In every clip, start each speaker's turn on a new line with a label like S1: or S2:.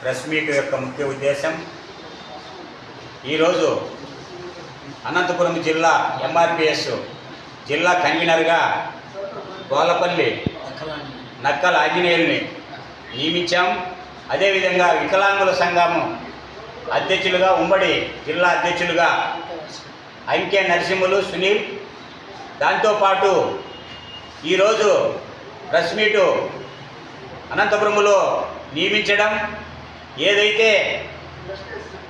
S1: Press meet యొక్క ముఖ్య ఉద్దేశం ఈరోజు అనంతపురం జిల్లా ఎంఆర్పిఎస్ జిల్లా కన్వీనర్గా గోలపల్లి నక్కల ఆంజనేయుల్ని నియమించాం. అదేవిధంగా వికలాంగుల సంఘం అధ్యక్షులుగా ఉమ్మడి జిల్లా అధ్యక్షులుగా అంకె నరసింహులు సునీల్, దాంతోపాటు ఈరోజు ప్రెస్ మీటు అనంతపురంలో నియమించడం, ఏదైతే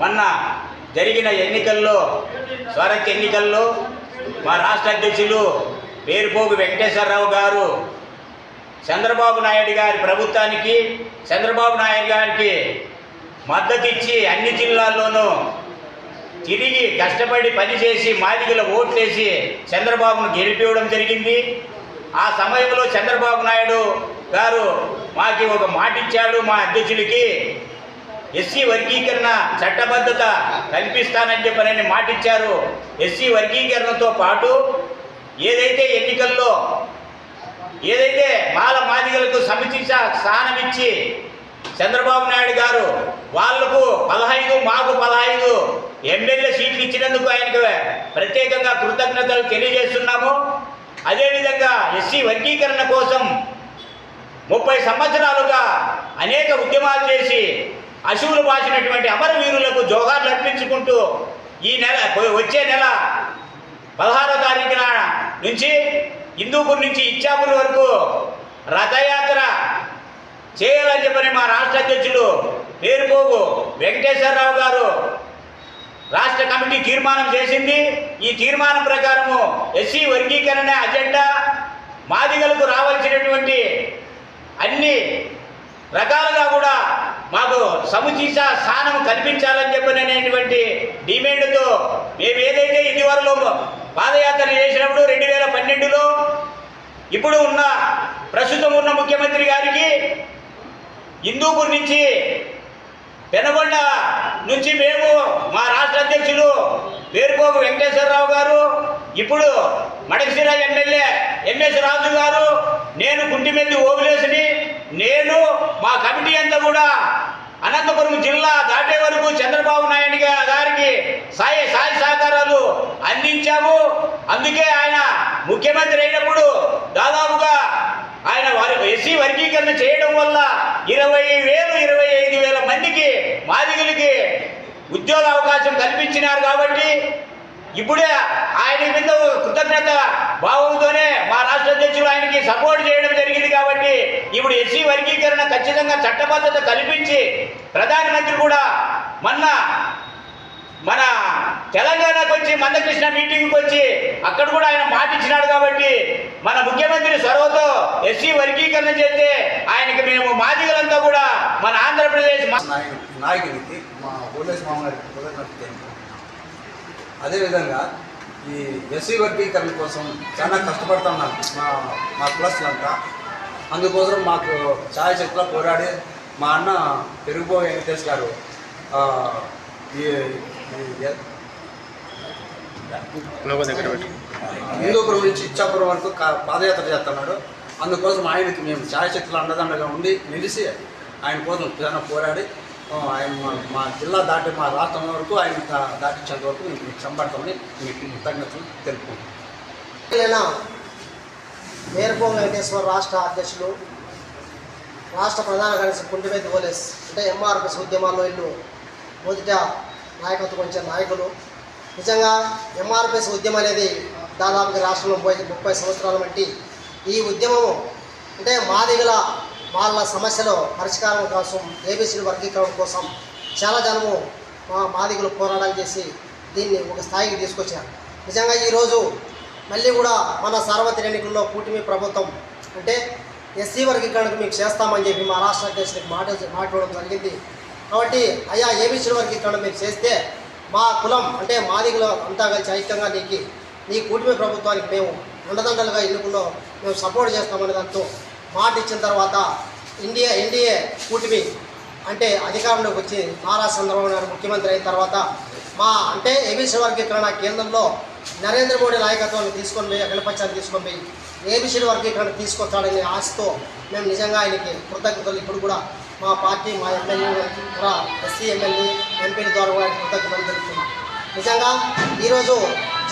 S1: మొన్న జరిగిన ఎన్నికల్లో స్వరాజ్య ఎన్నికల్లో మా రాష్ట్ర అధ్యక్షులు పేరుపోగు వెంకటేశ్వరరావు గారు చంద్రబాబు నాయుడు గారి ప్రభుత్వానికి, చంద్రబాబు నాయుడు గారికి మద్దతు ఇచ్చి అన్ని జిల్లాల్లోనూ తిరిగి కష్టపడి పనిచేసి మాదిగల ఓట్లేసి చంద్రబాబును గెలిపివ్వడం జరిగింది. ఆ సమయంలో చంద్రబాబు నాయుడు గారు మాకు ఒక మాట ఇచ్చాడు, మా అధ్యక్షుడికి ఎస్సీ వర్గీకరణ చట్టబద్ధత కల్పిస్తానని చెప్పని మాట ఇచ్చారు. ఎస్సీ వర్గీకరణతో పాటు ఏదైతే ఎన్నికల్లో ఏదైతే మాల మాదిగలకు సమితి స్థానం ఇచ్చి చంద్రబాబు నాయుడు గారు వాళ్లకు 15 మాకు 15 ఎమ్మెల్యే సీట్లు ఇచ్చినందుకు ఆయనకు ప్రత్యేకంగా కృతజ్ఞతలు తెలియజేస్తున్నాము. అదేవిధంగా ఎస్సీ వర్గీకరణ కోసం 30 సంవత్సరాలుగా అనేక ఉద్యమాలు చేసి అశువులు బాసినటువంటి అమరవీరులకు జోహార్లు అర్పించుకుంటూ ఈ నెల వచ్చే నెల 16వ తారీఖున నుంచి హిందూపూర్ నుంచి ఇచ్చాపూర్ వరకు రథయాత్ర చేయాలని చెప్పని మా రాష్ట్ర అధ్యక్షులు పేరుపోగు వెంకటేశ్వరరావు గారు రాష్ట్ర కమిటీ తీర్మానం చేసింది. ఈ తీర్మానం ప్రకారము ఎస్సీ వర్గీకరణ అజెండా, మాదిగలకు రావాల్సినటువంటి అన్ని రకాలుగా కూడా మాకు సముచిత స్థానం కల్పించాలని చెప్పినటువంటి డిమాండ్తో మేము ఏదైతే ఇదివరలో పాదయాత్ర చేసినప్పుడు 2012లో ఇప్పుడు ఉన్న ప్రస్తుతం ఉన్న ముఖ్యమంత్రి గారికి హిందూపూర్ నుంచి పెనగొండ నుంచి మేము మా రాష్ట్ర అధ్యక్షులు పేరుపోగు వెంకటేశ్వరరావు గారు, ఇప్పుడు మడకశిర ఎమ్మెల్యే ఎంఎస్ రాజు గారు, నేను గుంటిమెల్లి ఓబులేసుని, నేను మా కమిటీ అంతా కూడా అనంతపురం జిల్లా దాటే వరకు చంద్రబాబు నాయుడు గారికి సాయ సహకారాలు అందించాము. అందుకే ఆయన ముఖ్యమంత్రి అయినప్పుడు దాదాపుగా ఆయన ఎస్సీ వర్గీకరణ చేయడం వల్ల 20,000-25,000 మందికి మాదిగలకి ఉద్యోగ అవకాశం కల్పించినారు. కాబట్టి ఇప్పుడే ఆయన మీద కృతజ్ఞత భావంతోనే మా రాష్ట్ర అధ్యక్షులు ఆయనకి సపోర్ట్ చేయడం జరిగింది. కాబట్టి ఇప్పుడు ఎస్సీ వర్గీకరణ ఖచ్చితంగా చట్టబద్ధత కల్పించి ప్రధానమంత్రి కూడా మన తెలంగాణకు వచ్చి మందకృష్ణ మీటింగ్కి వచ్చి అక్కడ కూడా ఆయన మాట ఇచ్చినాడు. కాబట్టి మన ముఖ్యమంత్రి చొరవతో ఎస్సీ వర్గీకరణ చేస్తే ఆయనకి మేము మాదిగలంతా కూడా మన ఆంధ్రప్రదేశ్
S2: నాయకునికి మా ఓలేసి మామగారికి కృతజ్ఞత. అదేవిధంగా ఈ ఎస్సీ వర్గీకరణ కోసం చాలా కష్టపడుతున్నాం మా కులస్తులంతా. అందుకోసం మాకు ఛాయశక్తిలో పోరాడి మా అన్న పెరుగుబో వెంకటేష్ గారు హిందూపురం నుంచి ఇచ్చాపురం వరకు పాదయాత్ర చేస్తున్నాడు. అందుకోసం ఆయనకి మేము ఛాయశక్తిలో అండదండగా ఉండి నిలిచి ఆయన కోసం చాలా పోరాడి ఆయన మా జిల్లా దాటి మా రాష్ట్రం వరకు ఆయన దాటించేంత వరకు మీకు సంపడతామని మీకు కృతజ్ఞతలు తెలుపుకుంటాం.
S3: పేరుపోగు వెంకటేశ్వర రాష్ట్ర అధ్యక్షులు, రాష్ట్ర ప్రధాన కార్యదర్శి కుంటిమెల్లి ఓబులేస్ అంటే ఎంఆర్పిఎస్ ఉద్యమాల్లో ఇల్లు మొదట నాయకత్వం కొంచెం నాయకులు. నిజంగా ఎంఆర్పిఎస్ ఉద్యమం అనేది దాదాపుగా రాష్ట్రంలో 30 సంవత్సరాల వంటి ఈ ఉద్యమము అంటే మాదిగల వాళ్ళ సమస్యల పరిష్కారం కోసం, ఏబీసీ వర్గీకరణ కోసం చాలా జనము మాదిగలు పోరాటాలు చేసి దీన్ని ఒక స్థాయికి తీసుకొచ్చారు. నిజంగా ఈరోజు మళ్ళీ కూడా మన సార్వత్రిక ఎన్నికల్లో కూటమి ప్రభుత్వం అంటే ఎస్సీ వర్గీకరణకు మీకు చేస్తామని చెప్పి మా రాష్ట్ర అధ్యక్షుడికి మాట్లాడడం జరిగింది. కాబట్టి అయ్యా ఏబీసీ వర్గీకరణ మీరు చేస్తే మా కులం అంటే మాదిగలు అంతా కలిసి ఐక్యంగా ఈ కూటమి ప్రభుత్వానికి మేము అండదండలుగా ఎన్నుకున్నాం, మేము సపోర్ట్ చేస్తామనే దాంతో మాట ఇచ్చిన తర్వాత ఎన్డీఏ కూటమి అంటే అధికారంలోకి వచ్చి నారా చంద్రబాబు నాయుడు ముఖ్యమంత్రి అయిన తర్వాత అంటే ఏబీసీ వర్గీకరణ కేంద్రంలో నరేంద్ర మోడీ నాయకత్వాన్ని తీసుకొని పోయి అఖిలపక్షాన్ని తీసుకొని పోయి ఏబీసీ వర్గీకరణ తీసుకొస్తాడనే ఆశతో మేము నిజంగా ఆయనకి కృతజ్ఞతలు ఇప్పుడు కూడా మా పార్టీ మా ఎమ్మెల్యే కూడా ఎస్సీ ఎమ్మెల్యే ఎంపీల ద్వారా కూడా కృతజ్ఞతలు తెలుపుతున్నాం. నిజంగా ఈరోజు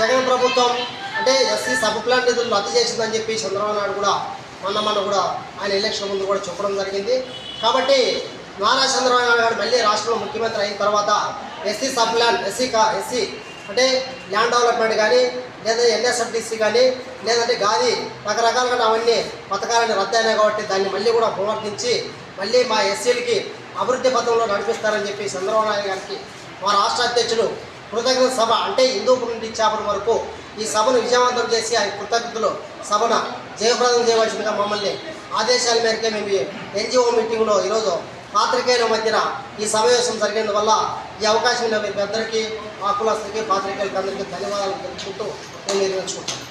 S3: జగన్ ప్రభుత్వం అంటే ఎస్సీ సబ్ ప్లాన్ నిధులు రద్దు చేసిందని చెప్పి చంద్రబాబు నాయుడు కూడా మొన్న కూడా ఆయన ఎలక్షన్ ముందు కూడా చెప్పడం జరిగింది. కాబట్టి నారా చంద్రబాబు నాయుడు గారు మళ్ళీ రాష్ట్రంలో ముఖ్యమంత్రి అయిన తర్వాత ఎస్సీ సబ్ ప్లాన్ ఎస్సీ అంటే ల్యాండ్ డెవలప్మెంట్ కానీ లేదా ఎన్ఎస్ఎఫ్డిసి కానీ లేదంటే గాది రకరకాలుగా అవన్నీ పథకాలను రద్దయినాయి కాబట్టి దాన్ని మళ్ళీ కూడా పునరుద్ధరించి మళ్ళీ మా ఎస్సీలకి అభివృద్ధి పథంలో నడిపిస్తారని చెప్పి చంద్రబాబు నాయుడు గారికి మా రాష్ట్ర అధ్యక్షులు కృతజ్ఞత సభ అంటే హిందూపురం నుండి ఇచ్చాపురం వరకు ఈ సభను విజయవంతం చేసి ఆయన కృతజ్ఞతలు సభను జయప్రదం చేయవలసిందిగా మమ్మల్ని ఆదేశాల మేరకే మేము ఎన్జిఓ మీటింగ్లో ఈరోజు పాత్రికేయుల మధ్యన ఈ సమావేశం జరిగినందువల్ల ఈ అవకాశం మీ పెద్దరికి మా కులస్తులకి పాత్రికేయులకి అందరికీ ధన్యవాదాలు తెలుసుకుంటూ నేను నిర్వహించుకుంటాను.